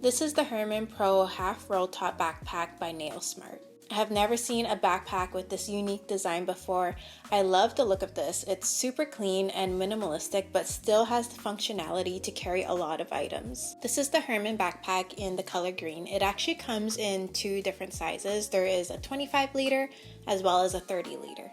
This is the Herman Pro Half Roll Top Backpack by NAYOSMART. I have never seen a backpack with this unique design before. I love the look of this. It's super clean and minimalistic, but still has the functionality to carry a lot of items. This is the Herman backpack in the color green. It actually comes in two different sizes. There is a 25 liter as well as a 30 liter.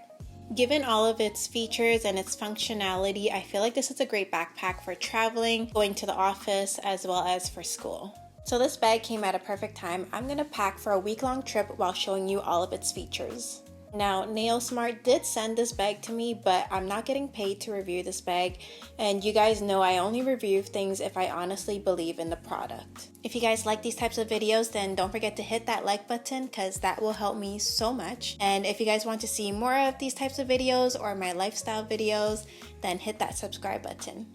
Given all of its features and its functionality, I feel like this is a great backpack for traveling, going to the office, as well as for school. So this bag came at a perfect time. I'm gonna pack for a week-long trip while showing you all of its features. Now, NAYOSMART did send this bag to me, but I'm not getting paid to review this bag. And you guys know I only review things if I honestly believe in the product. If you guys like these types of videos, then don't forget to hit that like button because that will help me so much. And if you guys want to see more of these types of videos or my lifestyle videos, then hit that subscribe button.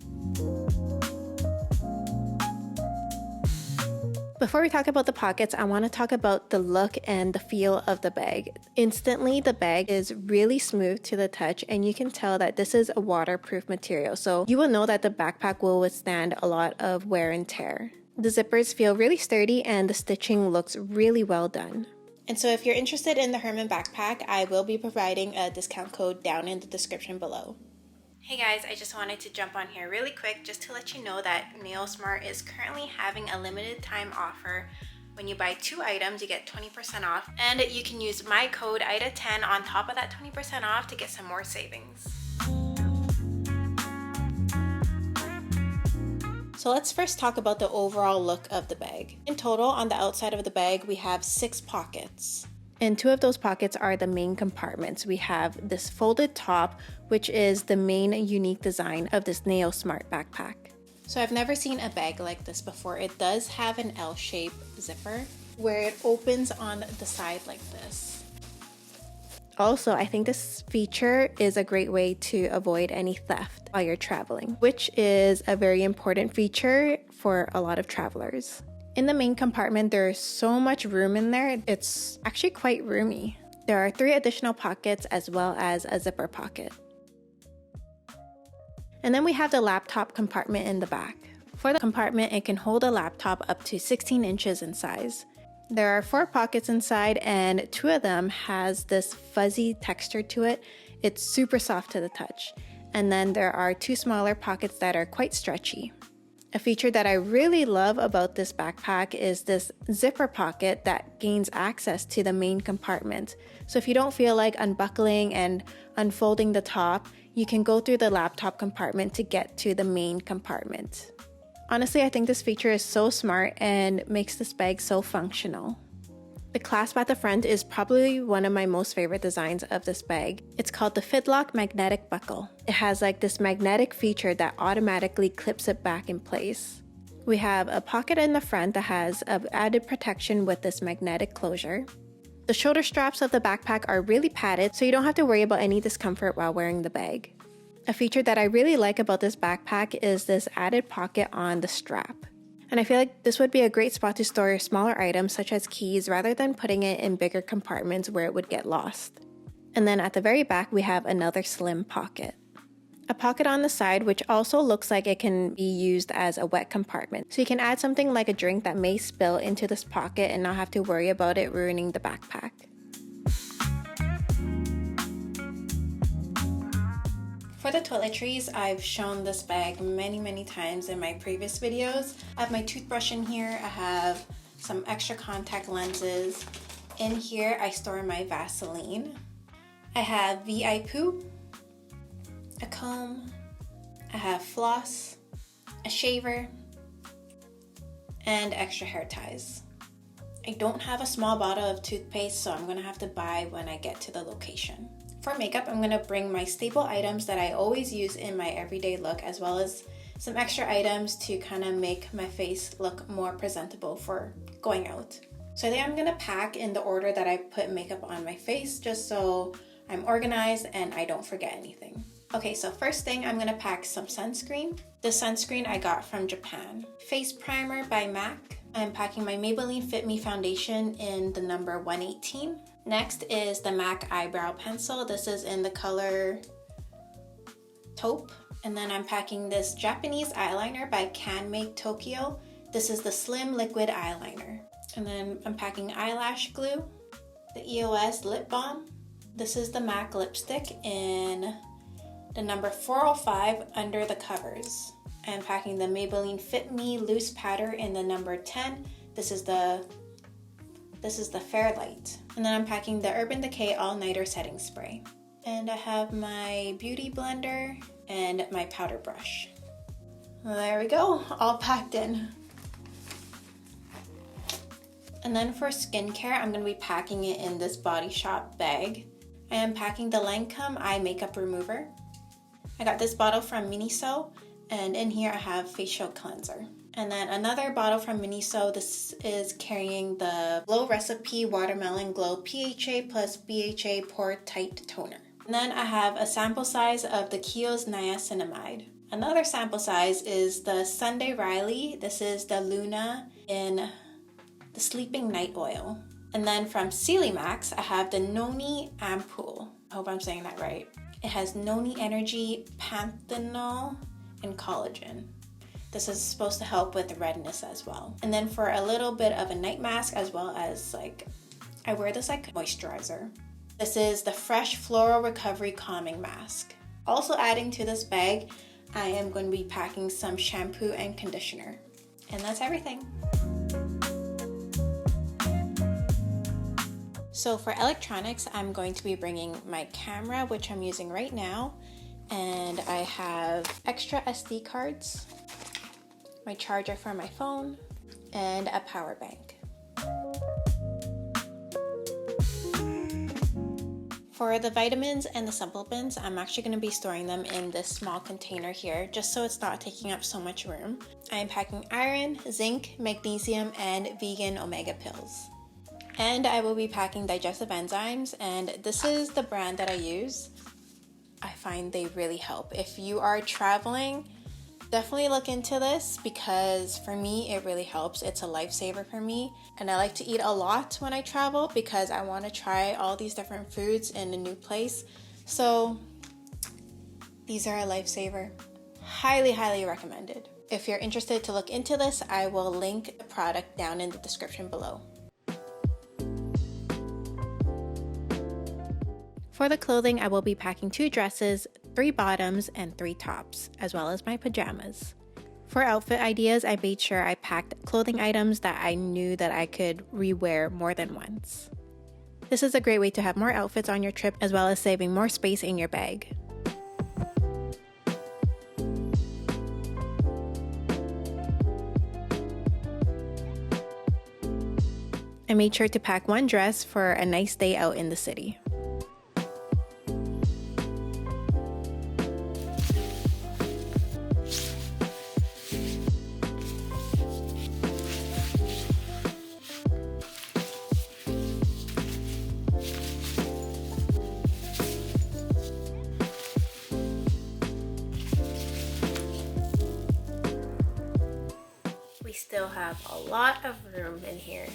Before we talk about the pockets, I want to talk about the look and the feel of the bag. Instantly, the bag is really smooth to the touch, and you can tell that this is a waterproof material, so you will know that the backpack will withstand a lot of wear and tear. The zippers feel really sturdy and the stitching looks really well done. And so if you're interested in the Herman backpack, I will be providing a discount code down in the description below. Hey guys, I just wanted to jump on here really quick just to let you know that NAYOSMART is currently having a limited time offer. When you buy 2 items, you get 20% off, and you can use my code IDA10 on top of that 20% off to get some more savings. So let's first talk about the overall look of the bag. In total, on the outside of the bag, we have 6 pockets. And 2 of those pockets are the main compartments. We have this folded top, which is the main unique design of this NAYOSMART backpack. So I've never seen a bag like this before. It does have an L-shaped zipper where it opens on the side like this. Also, I think this feature is a great way to avoid any theft while you're traveling, which is a very important feature for a lot of travelers. In the main compartment, there's so much room in there. It's actually quite roomy. There are 3 additional pockets as well as a zipper pocket. And then we have the laptop compartment in the back. For the compartment, it can hold a laptop up to 16 inches in size. There are 4 pockets inside, and 2 of them has this fuzzy texture to it. It's super soft to the touch. And then there are 2 smaller pockets that are quite stretchy. A feature that I really love about this backpack is this zipper pocket that gains access to the main compartment. So if you don't feel like unbuckling and unfolding the top, you can go through the laptop compartment to get to the main compartment. Honestly, I think this feature is so smart and makes this bag so functional. The clasp at the front is probably one of my most favorite designs of this bag. It's called the Fidlock Magnetic Buckle. It has like this magnetic feature that automatically clips it back in place. We have a pocket in the front that has added protection with this magnetic closure. The shoulder straps of the backpack are really padded, so you don't have to worry about any discomfort while wearing the bag. A feature that I really like about this backpack is this added pocket on the strap. And I feel like this would be a great spot to store smaller items such as keys rather than putting it in bigger compartments where it would get lost. And then at the very back, we have another slim pocket. A pocket on the side which also looks like it can be used as a wet compartment. So you can add something like a drink that may spill into this pocket and not have to worry about it ruining the backpack. For the toiletries, I've shown this bag many times in my previous videos. I have my toothbrush in here. I have some extra contact lenses. In here, I store my Vaseline. I have VI poop, a comb, I have floss, a shaver, and extra hair ties. I don't have a small bottle of toothpaste, so I'm gonna have to buy when I get to the location. For makeup, I'm gonna bring my staple items that I always use in my everyday look, as well as some extra items to kind of make my face look more presentable for going out. So I think I'm gonna pack in the order that I put makeup on my face, just so I'm organized and I don't forget anything. Okay, so first thing, I'm gonna pack some sunscreen. This sunscreen I got from Japan. Face primer by MAC. I'm packing my Maybelline Fit Me foundation in the number 118. Next is the MAC eyebrow pencil. This is in the color taupe. And then I'm packing this Japanese eyeliner by Can Make Tokyo. This is the Slim Liquid Eyeliner. And then I'm packing eyelash glue, the EOS lip balm. This is the MAC lipstick in the number 405 under the covers. I'm packing the Maybelline Fit Me loose powder in the number 10. This is the Fairlight. And then I'm packing the Urban Decay All Nighter Setting Spray. And I have my beauty blender and my powder brush. There we go, all packed in. And then for skincare, I'm going to be packing it in this Body Shop bag. I am packing the Lancome Eye Makeup Remover. I got this bottle from Miniso, and in here I have facial cleanser. And then another bottle from Miniso, this is carrying the Glow Recipe Watermelon Glow PHA plus BHA Pore Tight Toner. And then I have a sample size of the Kiehl's Niacinamide. Another sample size is the Sunday Riley. This is the Luna in the Sleeping Night Oil. And then from Sealy Max, I have the Noni Ampoule. I hope I'm saying that right. It has Noni Energy, Panthenol, and Collagen. This is supposed to help with redness as well. And then for a little bit of a night mask, as well as I wear this like moisturizer. This is the Fresh Floral Recovery Calming Mask. Also adding to this bag, I am going to be packing some shampoo and conditioner. And that's everything. So for electronics, I'm going to be bringing my camera, which I'm using right now, and I have extra SD cards, my charger for my phone, and a power bank. For the vitamins and the supplements, I'm actually going to be storing them in this small container here, just so it's not taking up so much room. I am packing iron, zinc, magnesium, and vegan omega pills. And I will be packing digestive enzymes, and this is the brand that I use. I find they really help. If you are traveling, definitely look into this, because for me, it really helps. It's a lifesaver for me. And I like to eat a lot when I travel because I want to try all these different foods in a new place. So these are a lifesaver. Highly, highly recommended. If you're interested to look into this, I will link the product down in the description below. For the clothing, I will be packing 2 dresses, 3 bottoms, and 3 tops, as well as my pajamas. For outfit ideas, I made sure I packed clothing items that I knew that I could rewear more than once. This is a great way to have more outfits on your trip, as well as saving more space in your bag. I made sure to pack 1 dress for a nice day out in the city. We still have a lot of room in here.